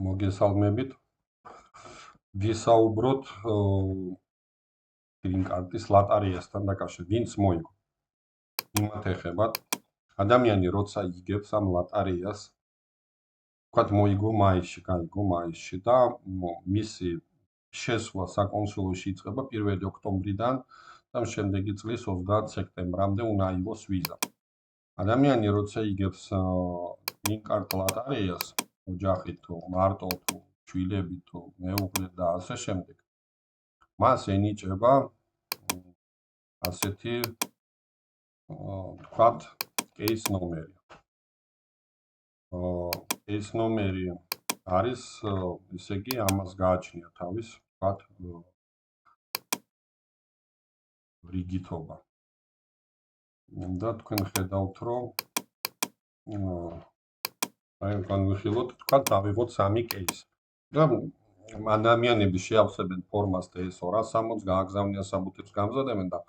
მოგესალმებით. ვისაუბროთ green card-ის ლოტერიასთან დაკავშირებით. ვინც მოიგო? იმათ ეხებათ. ადამიანი როცა იგებს ამ ლოტერიას, ვთქვათ მოიგო მაისში, გაიგო მაისში და მისი შესვლა საკონსულოში იწყება 1 ოქტომბრიდან და შემდეგი წლის 30 სექტემბრამდე უნდა აიღოს ვიზა. ადამიანი როცა იგებს green card ლოტერიას, ოჯახით თუ მარტო თუ შვილებით თუ მეუღლე და ასე შემდეგ, მას ენიჭება ასეთი ვთქვათ case ნომერი. case ნომერი არის ესე იგი ამას გააჩნია თავის ვთქვათ რიგითობა. და თქვენ ხედავთ რომ აი განვიხილოთ ვთქვათ დავიღოთ 3 case. და ადამიანები შეავსებენ ფორმას TS-260, გააგზავნიან საბუთებს გამზადებენ და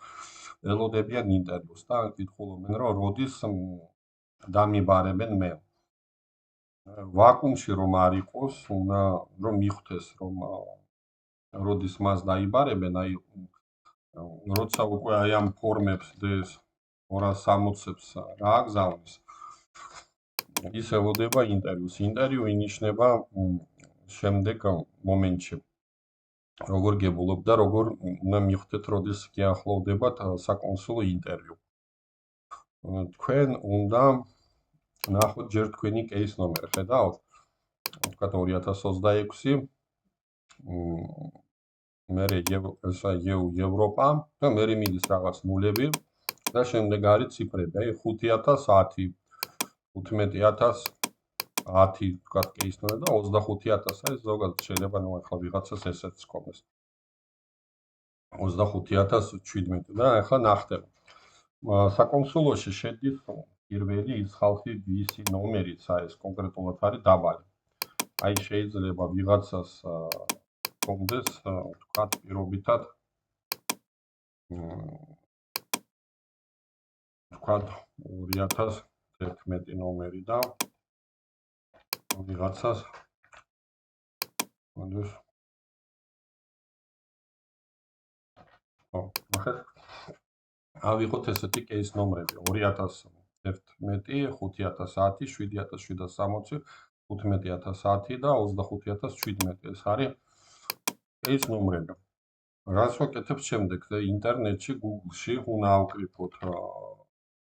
ელოდებიან ინტერვიუს და კითხულობენ რომ როდის დამიბარებენ მე. ვაკუუმში რომ არ იყოს, უნდა რომ მიხვდეს რომ როდის მას დაიბარებენ, აი როცა უკვე აი ამ ფორმებს DS-260-ებს გააგზავნის, ის ელოდება ინტერვიუს. ინტერვიუ ინიშნება შემდეგ მომენტში. როგორ გებულობ და როგორ უნდა მიხვდეთ როდის გიახლოვდებათ საკონსულო ინტერვიუ. თქვენ უნდა ნახოთ ჯერ თქვენი case ნომერი, ხედავთ? ვთქვათ 2026 მერე ევროპა და მერე მიდის რაღაც ნულები და შემდეგ არის ციფრები. აი 5010, 15010 ვთქვათ case ნომერი და 25000 არის ზოგადად შეიძლება ნუ ახლა ვიღაცას ესეც ჰქონდეს. 25017 და ახლა ნახდება. საკონსულოში შედის პირველი ის ხალხი, ვისი ნომერიც არის კონკრეტულად არის დაბალი. აი შეიძლება ვიღაცას ჰქონდეს ვთქვათ პირობითად ვთქვათ 2011 ნომერი და ვიღაცას მოდის ნახეთ ავიღოთ ესეთი case ნომრები 2011, 5010, 7760, 15010 და 25017. ეს არის case ნომრები. რას ვაკეთებ შემდეგ? ინტერნეტში, Google-ში უნდა ავკრიფოთ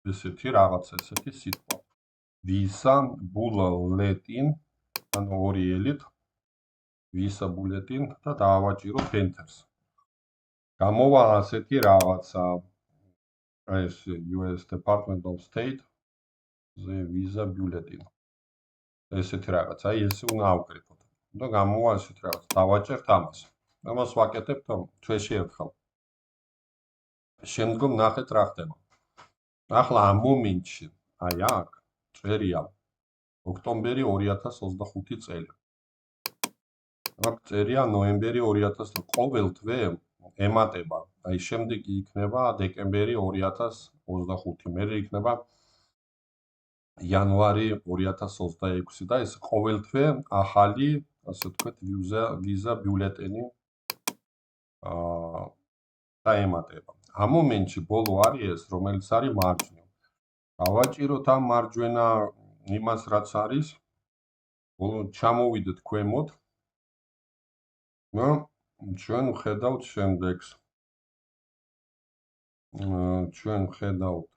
ესეთი რაღაც ესეთი სიტყვა. Visa bulletin, ანუ ორი ელით, Visa bulletin და დავაჭიროთ Enter-ს. გამოვა ასეთი რაღაცა. ეს US Department of State, the Visa bulletin. ესეთი რაღაც, აი ეს უნდა ავკრიფოთ. და გამოვა ესეთი რაღაც, დავაჭერთ ამას. ამას ვაკეთებთ თვეში ერთხელ. შემდგომ ნახეთ რა ხდება. ახლა ამ მომენტში, აი აქ წერია ოქტომბერი 2025 წელი. აქ წერია ნოემბერი 2000, ყოველ თვე ემატება. აი შემდეგი იქნება დეკემბერი 2025, მერე იქნება იანვარი 2026 და ეს ყოველ თვე ახალი, ასე ვთქვათ, ვიზა ბიულეტენი დაემატება. ამ მომენტში ბოლო არის ეს, რომელიც არის მარჯვნივ. დავაჭიროთ ამ მარჯვენა იმას რაც არის. ბოლო ჩამოვიდეთ ქვემოთ. და ჩვენ ვხედავთ შემდეგს. ჩვენ ვხედავთ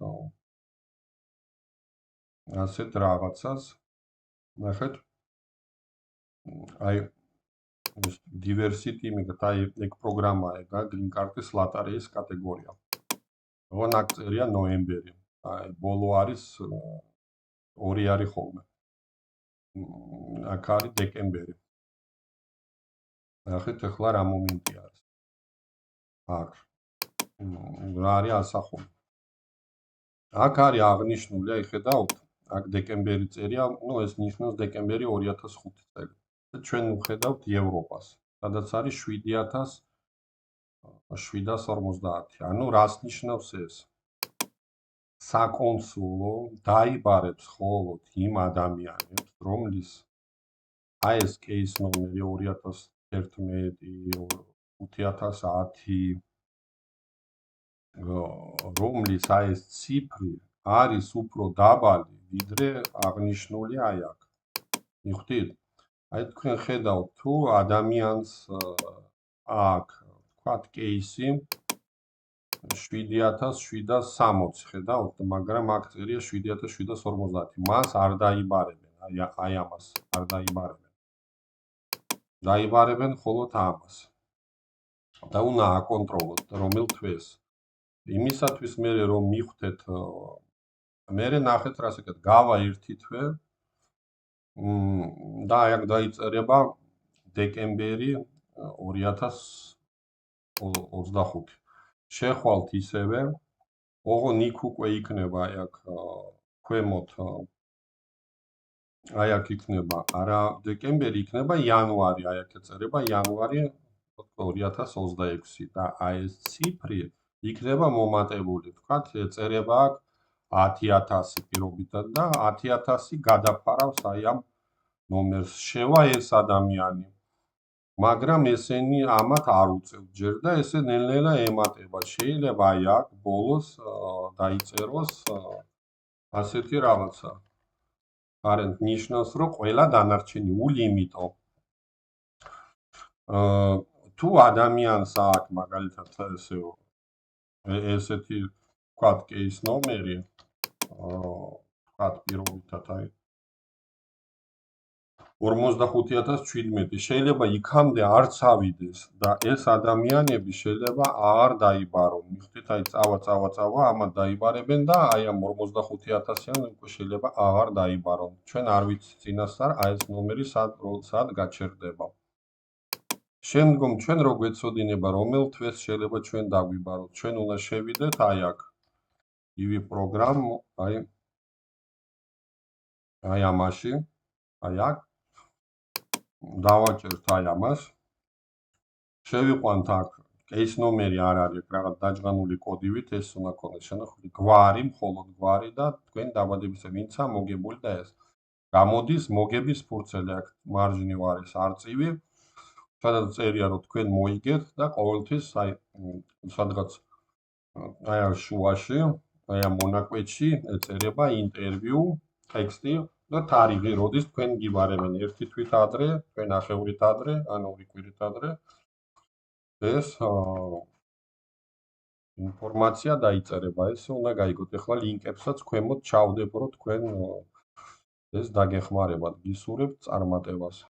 ასეთ რაღაცას. ნახეთ. აი ეს diversity იმით აი ეგ პროგრამაა green card-ის ლოტერიის კატეგორია. ოღონ აქ წერია ნოემბერი. აი ბოლო არის 2 არის ხოლმე. აქ არის დეკემბერი. ნახეთ ახლა რა მომენტი არის. აქ რა არის ასახული. აქ არის აღნიშნული, აი ხედავთ, აქ დეკემბერი წერია, ნუ ეს ნიშნავს დეკემბერი 2005 წელი. და ჩვენ ვხედავთ ევროპას, სადაც არის 7750. ანუ რას ნიშნავს ეს? საკონსულო დაიბარებს მხოლოდ იმ ადამიანებს, რომლის აი ეს case ნომერი 2011, 5010, რომლის აი ეს ციფრი არის უფრო დაბალი, ვიდრე აღნიშნული აი აქ. მიხვდით? აი თქვენ ხედავთ თუ ადამიანს აქ ვთქვათ кейსი 7760 ხედავთ, მაგრამ აქ წერია 7750. მას არ დაიბარებენ, აი ამას არ დაიბარებენ. დაიბარებენ მხოლოდ ამას. და უნდა აკონტროლოთ რომელ თვეს. იმისათვის მე რომ მიხვდეთ მე ნახეთ რას ეკეთ გავა ერთი თვე და აი აქ დაიწერება დეკემბერი 2025. შეხვალთ ისევე, ოღონ იქ უკვე იქნება აი აქ ქვემოთ აი აქ იქნება არა დეკემბერი, იქნება იანვარი, აი აქ ეწერება იანვარი 2026 და აი ეს ციფრი იქნება მომატებული, ვთქვათ, ეწერება აქ 10000 პირობითად და 10000 გადაფარავს აი ამ ნომერს. შევა ეს ადამიანი, მაგრამ ესენი ამათ არ უწევთ ჯერ და ესე ნელ-ნელა ემატება. შეიძლება აი აქ ბოლოს დაიწეროს ასეთი რაღაცა. არენთ ნიშნავს, რომ ყველა დანარჩენი ულიმიტო. თუ ადამიანს აქვს მაგალითად ესეთი ვთქვათ case ნომერი, ვთქვათ პირობითად აი 45017, შეიძლება იქამდე არც ავიდეს და ეს ადამიანები შეიძლება აღარ დაიბარონ. მიხვდით, აი წავა, ამათ დაიბარებენ და აი ამ 45000-იან უკვე შეიძლება აღარ დაიბარონ. ჩვენ არ ვიცით წინასწარ აი ეს ნომერი სად გაჩერდება. შემდგომ ჩვენ რო გვეცოდინება რომელ თვეს შეიძლება ჩვენ დაგვიბაროთ, ჩვენ უნდა შევიდეთ აი აქ ივი პროგრამ, აი ამაში, აი აქ დავაჭერთ აი ამას. შევიყვანთ აქ case ნომერი არ არის, რაღაც დაჯგანული კოდივით ეს უნდა ქონდეს შენახული გვარი, მხოლოდ გვარი და თქვენ დაბადებისა ვინცა მოგებული და ეს. გამოდის მოგების ფურცელი აქ მარჯვნივ არის არწივი. სადაც წერია რომ თქვენ მოიგეთ და ყოველთვის აი სადღაც აი ამ შუაში, აი ამ მონაკვეთში ეწერება ინტერვიუ ტექსტი და თარიღი, როდის თქვენ გიბარებენ ერთი თვით ადრე, თქვენ ახევრით ადრე, ან ორი კვირით ადრე. ეს ინფორმაცია დაიწერება, ეს უნდა გაიგოთ. ეხლა ლინკებსაც ქვემოთ ჩავდებ, რომ თქვენ ეს დაგეხმარებათ, გისურვებთ წარმატებას.